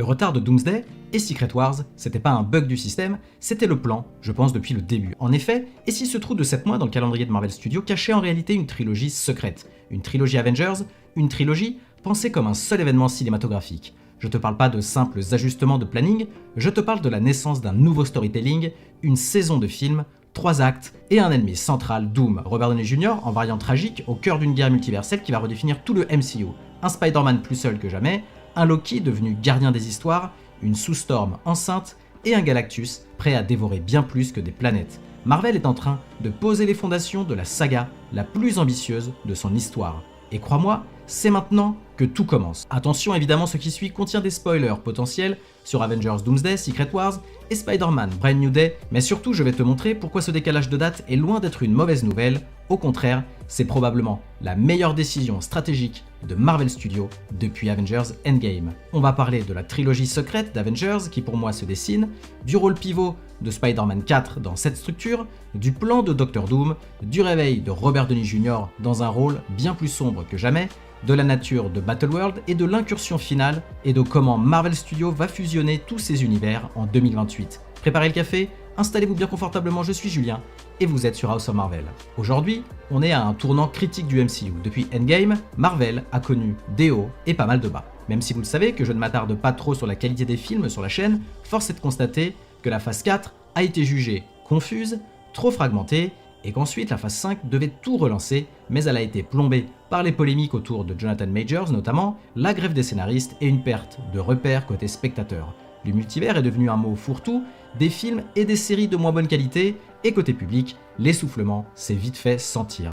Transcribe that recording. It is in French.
Le retard de Doomsday et Secret Wars, c'était pas un bug du système, c'était le plan, je pense depuis le début. En effet, et si ce trou de 7 mois dans le calendrier de Marvel Studios cachait en réalité une trilogie secrète, une trilogie Avengers, une trilogie pensée comme un seul événement cinématographique. Je te parle pas de simples ajustements de planning, je te parle de la naissance d'un nouveau storytelling, une saison de films, 3 actes et un ennemi central, Doom, Robert Downey Jr. en variant tragique au cœur d'une guerre multiverselle qui va redéfinir tout le MCU, un Spider-Man plus seul que jamais, un Loki devenu gardien des histoires, une Sue Storm enceinte et un Galactus prêt à dévorer bien plus que des planètes. Marvel est en train de poser les fondations de la saga la plus ambitieuse de son histoire. Et crois-moi, c'est maintenant que tout commence. Attention, évidemment, ce qui suit contient des spoilers potentiels sur Avengers Doomsday, Secret Wars et Spider-Man Brand New Day, mais surtout je vais te montrer pourquoi ce décalage de date est loin d'être une mauvaise nouvelle. Au contraire, c'est probablement la meilleure décision stratégique de Marvel Studios depuis Avengers Endgame. On va parler de la trilogie secrète d'Avengers qui pour moi se dessine, du rôle pivot de Spider-Man 4 dans cette structure, du plan de Doctor Doom, du réveil de Robert Downey Jr. dans un rôle bien plus sombre que jamais, de la nature de Battleworld et de l'incursion finale et de comment Marvel Studios va fusionner tous ces univers en 2028. Préparez le café, installez-vous bien confortablement, je suis Julien et vous êtes sur House of Marvel. Aujourd'hui, on est à un tournant critique du MCU. Depuis Endgame, Marvel a connu des hauts et pas mal de bas. Même si vous le savez que je ne m'attarde pas trop sur la qualité des films sur la chaîne, force est de constater que la phase 4 a été jugée confuse, trop fragmentée, et qu'ensuite la phase 5 devait tout relancer, mais elle a été plombée par les polémiques autour de Jonathan Majors notamment, la grève des scénaristes et une perte de repères côté spectateur. Le multivers est devenu un mot fourre-tout, des films et des séries de moins bonne qualité, et côté public, l'essoufflement s'est vite fait sentir.